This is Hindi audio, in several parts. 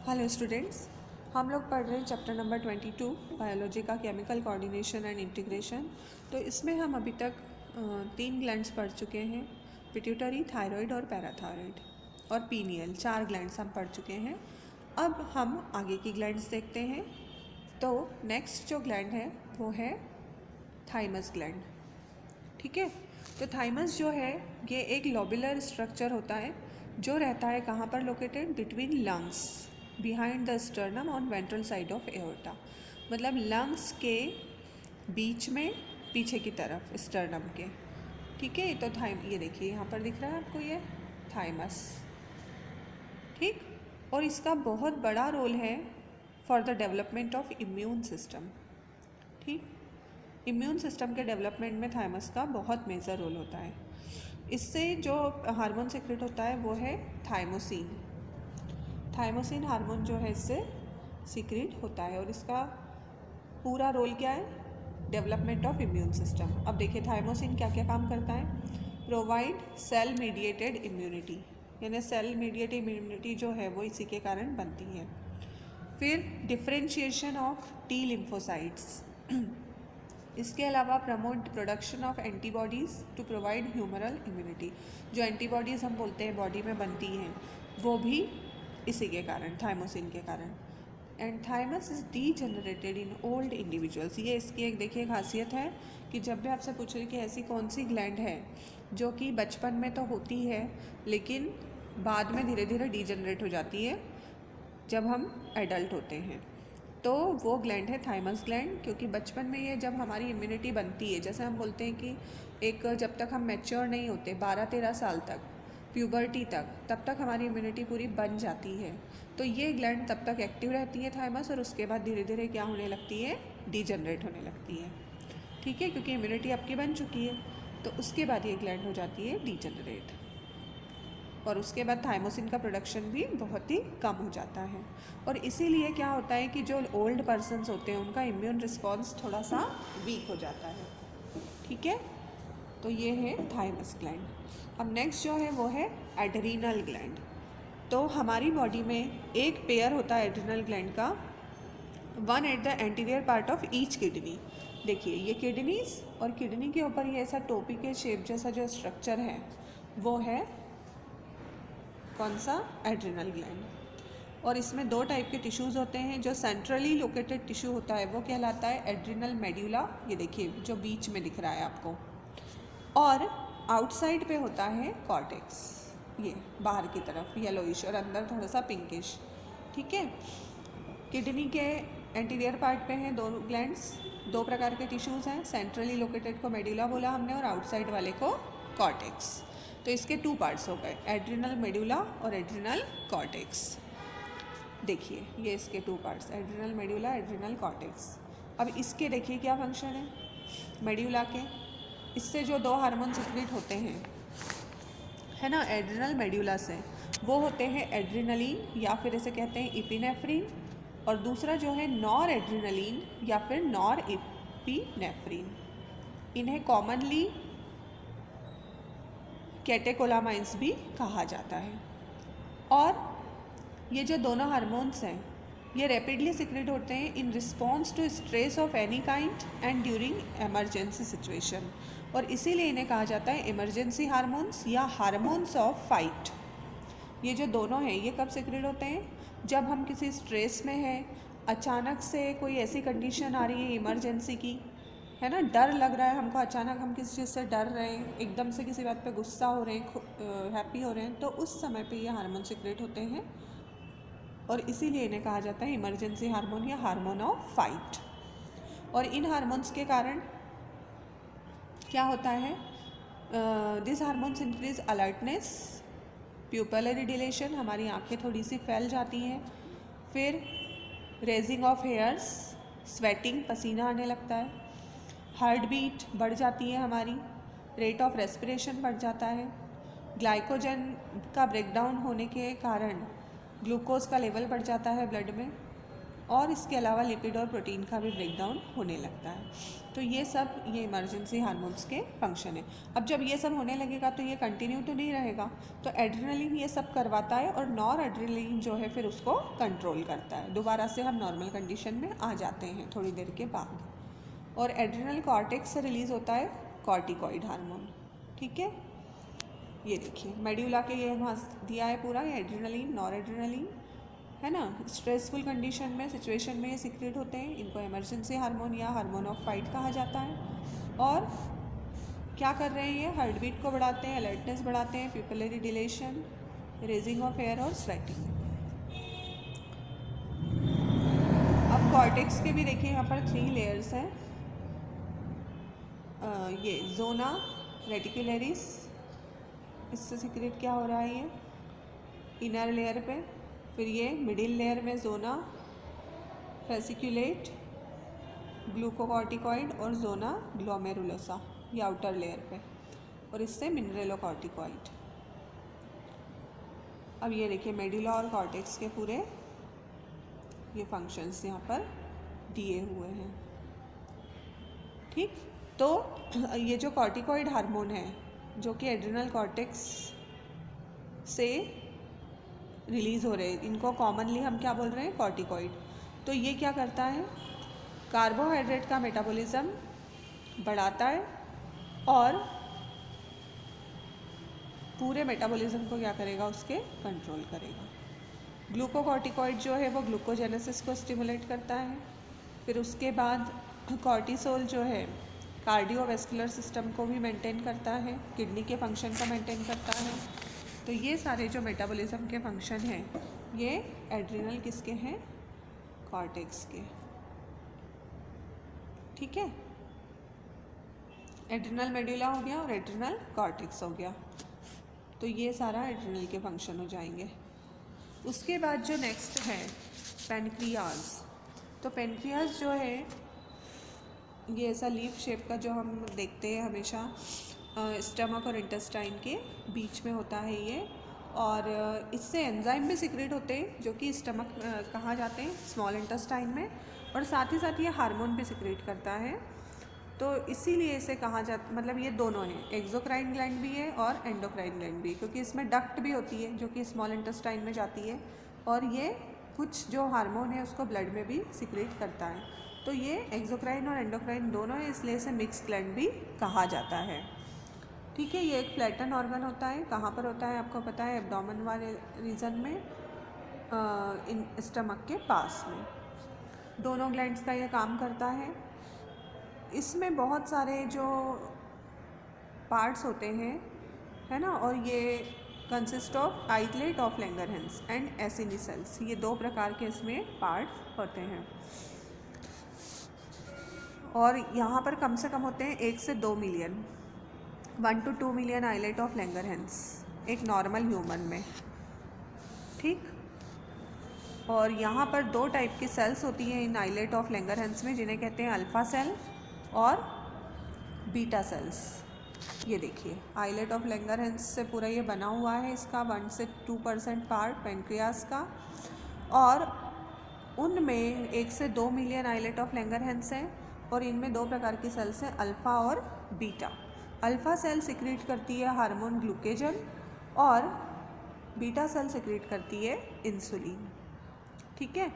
हेलो स्टूडेंट्स, हम लोग पढ़ रहे हैं चैप्टर नंबर 22 बायोलॉजी का केमिकल कोऑर्डिनेशन एंड इंटीग्रेशन। तो इसमें हम अभी तक 3 ग्लैंड्स पढ़ चुके हैं, पिट्यूटरी, थायराइड और पैराथायराइड, और पीनियल। 4 ग्लैंड्स हम पढ़ चुके हैं। अब हम आगे की ग्लैंड्स देखते हैं। तो नेक्स्ट जो ग्लैंड है वो है थाइमस ग्लैंड। ठीक है, तो थाइमस जो है ये एक लोबुलर स्ट्रक्चर होता है जो रहता है कहाँ पर located, between lungs, behind the sternum on ventral side of aorta. मतलब लंग्स के बीच में पीछे की तरफ स्टर्नम के। ठीक है, तो ये देखिए यहाँ पर दिख रहा है आपको ये थाइमस। ठीक, और इसका बहुत बड़ा रोल है for the development of immune system. ठीक, इम्यून सिस्टम के डेवलपमेंट में थाइमस का बहुत मेजर रोल होता है। इससे जो हार्मोन सेक्रेट होता है वो है थाइमोसिन। थाइमोसिन हार्मोन जो है इससे सीक्रेट होता है और इसका पूरा रोल क्या है, डेवलपमेंट ऑफ इम्यून सिस्टम। अब देखिए थाइमोसिन क्या क्या काम करता है, प्रोवाइड सेल मीडिएटेड इम्यूनिटी, यानी सेल मीडिएटेड इम्यूनिटी जो है वो इसी के कारण बनती है। फिर डिफ्रेंशिएशन ऑफ टी लिम्फोसाइट्स, इसके अलावा promote production of antibodies to provide humoral immunity. जो एंटीबॉडीज़ हम बोलते हैं बॉडी में बनती हैं वो भी इसी के कारण, थाइमोसिन के कारण। And thymus is D generated in old individuals. ये इसकी एक देखिए खासियत है कि जब भी आपसे पूछ रही कि ऐसी कौन सी ग्लैंड है जो कि बचपन में तो होती है लेकिन बाद में धीरे धीरे डी जनरेट हो जाती है जब हम एडल्ट होते हैं, तो वो ग्लैंड है थाइमस ग्लैंड। क्योंकि बचपन में ये जब हमारी इम्यूनिटी बनती है, जैसे हम बोलते हैं कि एक जब तक हम मैच्योर नहीं होते 12-13 साल तक, प्यूबर्टी तक, तब तक हमारी इम्यूनिटी पूरी बन जाती है। तो ये ग्लैंड तब तक एक्टिव रहती है थाइमस, और उसके बाद धीरे धीरे क्या होने लगती है, डीजनरेट होने लगती है। ठीक है, क्योंकि इम्यूनिटी आपकी बन चुकी है, तो उसके बाद ये ग्लैंड हो जाती है डीजनरेट, और उसके बाद थाइमोसिन का प्रोडक्शन भी बहुत ही कम हो जाता है। और इसीलिए क्या होता है कि जो ओल्ड पर्सन्स होते हैं उनका इम्यून रिस्पॉन्स थोड़ा सा वीक हो जाता है। ठीक है, तो ये है थाइमस ग्लैंड। अब नेक्स्ट जो है वो है एड्रीनल ग्लैंड। तो हमारी बॉडी में एक पेयर होता है एड्रीनल ग्लैंड का, one at the anterior part of each kidney. देखिए ये किडनीज, और किडनी के ऊपर ये ऐसा टोपी के शेप जैसा जो स्ट्रक्चर है वो है कौन सा, एड्रिनल ग्लैंड। और इसमें 2 टाइप के टिश्यूज़ होते हैं। जो सेंट्रली लोकेटेड टिश्यू होता है वो कहलाता है एड्रिनल मेड्यूला, ये देखिए जो बीच में दिख रहा है आपको, और आउटसाइड पे होता है कॉर्टेक्स, ये बाहर की तरफ येलोइश और अंदर थोड़ा सा पिंकिश। ठीक है, किडनी के एंटीरियर पार्ट पे हैं 2 ग्लैंड्स, 2 प्रकार के टिश्यूज़ हैं। सेंट्रली लोकेटेड को मेड्यूला बोला हमने और आउटसाइड वाले को कॉर्टेक्स। तो इसके 2 पार्ट्स हो गए, एड्रिनल मेड्यूला और एड्रिनल कॉर्टेक्स। देखिए ये इसके 2 parts, adrenal medulla, adrenal cortex. अब इसके देखिए क्या फंक्शन है मेड्यूला के, इससे जो 2 हार्मोन सिक्रेट होते हैं है ना एड्रिनल मेड्यूला से, वो होते हैं एड्रिनलिन या फिर इसे कहते हैं इपिनेफ्रिन, और दूसरा जो है नॉर एड्रिनलिन या फिर नॉर इपिनेफ्रिन। इन्हें कॉमनली कैटेकोलामाइंस भी कहा जाता है। और ये जो दोनों हार्मोन्स हैं ये रैपिडली सिक्रेट होते हैं in response to stress of any kind and during emergency situation, और इसीलिए इन्हें कहा जाता है इमरजेंसी हार्मोन्स या हार्मोन्स ऑफ फाइट। ये जो दोनों हैं ये कब सिक्रेट होते हैं, जब हम किसी स्ट्रेस में हैं, अचानक से कोई ऐसी कंडीशन आ रही है इमरजेंसी की, है ना, डर लग रहा है हमको, अचानक हम किसी चीज़ से डर रहे हैं, एकदम से किसी बात पे गुस्सा हो रहे हैं, हैप्पी हो रहे हैं, तो उस समय पे ये हार्मोन सिक्रेट होते हैं, और इसीलिए इन्हें कहा जाता है इमरजेंसी हार्मोन या हार्मोन ऑफ फाइट। और इन हार्मोन्स के कारण क्या होता है, this hormones increase alertness, pupillary deletion, हमारी आंखें थोड़ी सी फैल जाती हैं, फिर रेजिंग ऑफ हेयर्स, स्वेटिंग, पसीना आने लगता है, हार्ट बीट बढ़ जाती है हमारी, रेट ऑफ रेस्पिरेशन बढ़ जाता है, ग्लाइकोजन का ब्रेकडाउन होने के कारण ग्लूकोज का लेवल बढ़ जाता है ब्लड में, और इसके अलावा लिपिड और प्रोटीन का भी ब्रेकडाउन होने लगता है। तो ये सब ये इमरजेंसी हार्मोन्स के फंक्शन है। अब जब ये सब होने लगेगा तो ये कंटिन्यू तो नहीं रहेगा, तो एड्रेनलिन ये सब करवाता है और नॉर एड्रेनलिन जो है फिर उसको कंट्रोल करता है। दोबारा से हम नॉर्मल कंडीशन में आ जाते हैं थोड़ी देर के बाद। और एड्रेनल कॉर्टेक्स से रिलीज होता है कॉर्टिकॉइड हार्मोन। ठीक है, ये देखिए मेड्यूला के ये वहाँ दिया है पूरा, ये एड्रेनलिन, नॉर एड्रेनलिन है ना। स्ट्रेसफुल कंडीशन में, सिचुएशन में ये सीक्रेट होते हैं। इनको इमरजेंसी हार्मोन या हार्मोन ऑफ फाइट कहा जाता है। और क्या कर रहे हैं ये, हार्ट बीट को बढ़ाते हैं, अलर्टनेस बढ़ाते हैं, pupillary dilation, raising of hair और स्वेटिंग। अब कॉर्टेक्स के भी देखिए यहाँ पर 3 लेयर्स हैं। ये जोना रेटिकुलरिस, इससे सीक्रेट क्या हो रहा है ये इनर लेयर पे। फिर ये मिडिल लेयर में जोना फेसिकुलेट, ग्लूकोकॉर्टिकॉइड और जोना ग्लोमेरुलोसा, ये आउटर लेयर पे, और इससे मिनरलोकॉर्टिकॉइड। अब ये देखिए मेडुला और कॉर्टेक्स के पूरे ये फंक्शंस यहाँ पर दिए हुए हैं। ठीक, तो ये जो कॉर्टिकॉइड हार्मोन है जो कि एड्रिनल कॉर्टेक्स से रिलीज़ हो रहे हैं, इनको कॉमनली हम क्या बोल रहे हैं, कॉर्टिकॉइड। तो ये क्या करता है, कार्बोहाइड्रेट का मेटाबॉलिज्म बढ़ाता है और पूरे मेटाबॉलिज्म को क्या करेगा, उसके कंट्रोल करेगा। ग्लूकोकॉर्टिकॉइड जो है वो ग्लूकोजेनेसिस को स्टिमुलेट करता है। फिर उसके बाद कॉर्टिसोल जो है कार्डियोवैस्कुलर सिस्टम को भी मेंटेन करता है, किडनी के फंक्शन को मेंटेन करता है। तो ये सारे जो मेटाबॉलिज्म के फंक्शन हैं ये एड्रिनल किसके हैं, कॉर्टेक्स के। ठीक है, एड्रिनल मेडुला हो गया और एड्रिनल कॉर्टेक्स हो गया। तो ये सारा एड्रिनल के फंक्शन हो जाएंगे। उसके बाद जो नेक्स्ट है पेनक्रियाज। तो पेनक्रियाज जो है ये ऐसा लीफ शेप का जो हम देखते हैं हमेशा स्टमक और इंटेस्टाइन के बीच में होता है ये, और इससे एंजाइम भी सिक्रेट होते हैं जो कि स्टमक कहाँ जाते हैं, स्मॉल इंटेस्टाइन में, और साथ ही साथ ये हार्मोन भी सिक्रेट करता है। तो इसीलिए इसे कहा जाता, मतलब ये दोनों हैं, एक्सोक्राइन ग्लैंड भी है और एंडोक्राइन ग्लैंड भी, क्योंकि इसमें डक्ट भी होती है जो कि स्मॉल इंटेस्टाइन में जाती है, और ये कुछ जो हार्मोन है उसको ब्लड में भी सिक्रेट करता है। तो ये एक्सोक्राइन और एंडोक्राइन दोनों है, इसलिए इसे मिक्स ग्लैंड भी कहा जाता है। ठीक है, ये एक फ्लैटन ऑर्गन होता है। कहाँ पर होता है आपको पता है, एब्डोमेन वाले रीजन में, इन स्टमक के पास में। दोनों ग्लैंड्स का ये काम करता है। इसमें बहुत सारे जो पार्ट्स होते हैं, है ना, और ये consist of islet of Langerhans and acini cells, ये 2 प्रकार के इसमें पार्ट्स होते हैं। और यहाँ पर कम से कम होते हैं 1 से 2 million, 1 to 2 million islet of Langerhans एक नॉर्मल ह्यूमन में। ठीक, और यहाँ पर 2 टाइप की सेल्स होती हैं इन आइलेट ऑफ लैंगरहैंस में, जिन्हें कहते हैं अल्फ़ा सेल और बीटा सेल्स। ये देखिए आइलेट ऑफ लैंगरहैंस से पूरा ये बना हुआ है, इसका 1 से 2% पार्ट पेनक्रियास का, और उनमें 1 से 2 मिलियन आइलेट ऑफ लैंगरहैंस हैं, और इनमें 2 प्रकार की सेल्स हैं, अल्फ़ा और बीटा। अल्फ़ा सेल सिक्रीट करती है हार्मोन ग्लूकेजन और बीटा सेल सिक्रीट करती है इंसुलिन। ठीक है,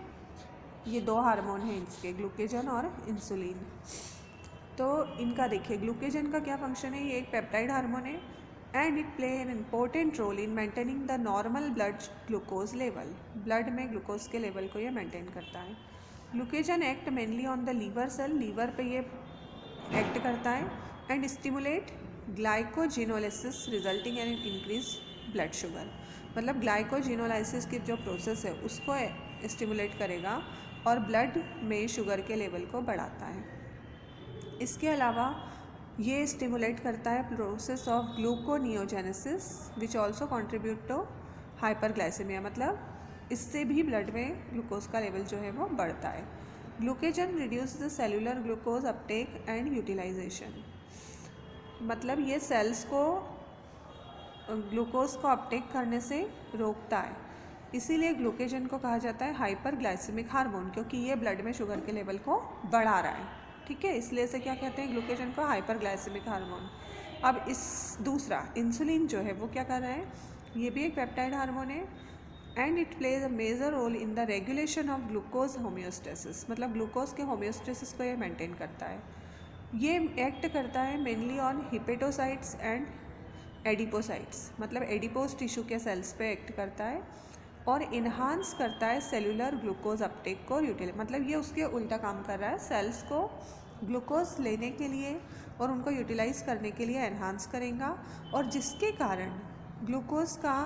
ये 2 हार्मोन हैं इसके, ग्लूकेजन और इंसुलिन। तो इनका देखिए ग्लूकेजन का क्या फंक्शन है, ये एक पेप्टाइड हार्मोन है and it play an important role in maintaining the normal blood glucose level. Blood में ग्लूकोज के लेवल को ये मेंटेन करता है। Glucagon act mainly on the liver cell, liver पे ये एक्ट करता है, and stimulate glycogenolysis resulting in increase blood sugar. मतलब ग्लाइकोजिनोलाइसिस की जो प्रोसेस है उसको स्टिमुलेट करेगा और ब्लड में शुगर के लेवल को बढ़ाता है। इसके अलावा ये स्टिमुलेट करता है process of gluconeogenesis which also contribute to hyperglycemia, मतलब इससे भी ब्लड में ग्लूकोज का लेवल जो है वो बढ़ता है। Glucagon reduce the cellular glucose uptake and utilization, मतलब ये सेल्स को ग्लूकोज को अपटेक करने से रोकता है। इसीलिए ग्लूकेजन को कहा जाता है हाइपरग्लाइसेमिक हार्मोन, क्योंकि ये ब्लड में शुगर के लेवल को बढ़ा रहा है। ठीक है, इसलिए से क्या कहते हैं ग्लूकेजन को हाइपरग्लाइसेमिक हार्मोन। अब इस दूसरा इंसुलिन जो है वो क्या कर रहा है, ये भी एक पेप्टाइड हार्मोन है and it plays a major role in the regulation of glucose homeostasis, मतलब ग्लूकोज के होम्योस्टेसिस को ये मेंटेन करता है। ये एक्ट करता है mainly on hepatocytes and adipocytes, मतलब एडिपोज टिश्यू के सेल्स पे एक्ट करता है और इन्हांस करता है सेलुलर ग्लूकोज अपटेक को यूटिलाइज, मतलब ये उसके उल्टा काम कर रहा है, सेल्स को ग्लूकोज लेने के लिए और उनको यूटिलाइज करने के लिए एनहांस करेगा, और जिसके कारण ग्लूकोज का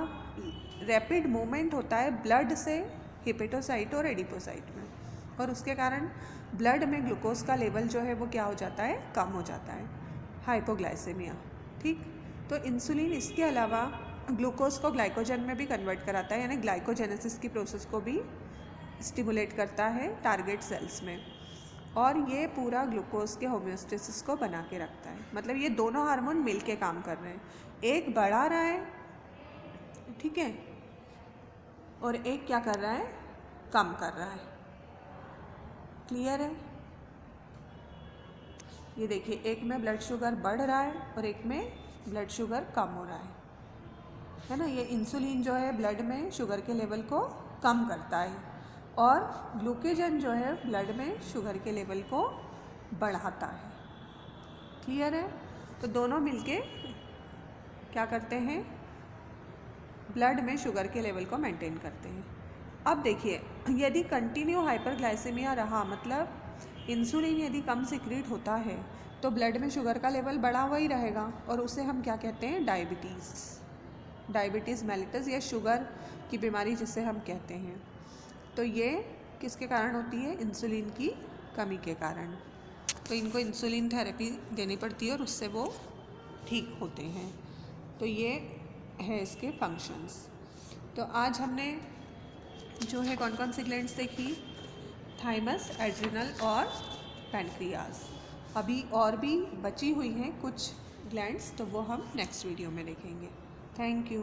रैपिड मूवमेंट होता है ब्लड से हिपेटोसाइट और एडिपोसाइट में, और उसके कारण ब्लड में ग्लूकोज का लेवल जो है वो क्या हो जाता है, कम हो जाता है, हाइपोग्लाइसेमिया। ठीक, तो इंसुलिन इसके अलावा ग्लूकोज को ग्लाइकोजन में भी कन्वर्ट कराता है, यानी ग्लाइकोजेनेसिस की प्रोसेस को भी स्टिमुलेट करता है टारगेट सेल्स में, और ये पूरा ग्लूकोज के होम्योस्टेसिस को बना के रखता है। मतलब ये दोनों हार्मोन मिल के काम कर रहे हैं, एक बढ़ा रहा है, ठीक है, और एक क्या कर रहा है, कम कर रहा है। क्लियर है? ये देखिए, एक में ब्लड शुगर बढ़ रहा है और एक में ब्लड शुगर कम हो रहा है ना। ये इंसुलिन जो है ब्लड में शुगर के लेवल को कम करता है और ग्लूकेजन जो है ब्लड में शुगर के लेवल को बढ़ाता है। क्लियर है? तो दोनों मिलके क्या करते हैं, ब्लड में शुगर के लेवल को मेंटेन करते हैं। अब देखिए, यदि कंटिन्यू हाइपरग्लाइसेमिया रहा, मतलब इंसुलिन यदि कम सिक्रीट होता है तो ब्लड में शुगर का लेवल बढ़ा हुआ ही रहेगा, और उसे हम क्या कहते हैं, डायबिटीज़ मेलिटस, या शुगर की बीमारी जिसे हम कहते हैं। तो ये किसके कारण होती है, इंसुलिन की कमी के कारण। तो इनको इंसुलिन थेरेपी देनी पड़ती है और उससे वो ठीक होते हैं। तो ये है इसके फंक्शंस। तो आज हमने जो है कौन कौन सी ग्लैंड्स देखी, थाइमस, एड्रिनल और पैनक्रियाज। अभी और भी बची हुई हैं कुछ ग्लैंड्स, तो वो हम नेक्स्ट वीडियो में देखेंगे। Thank you.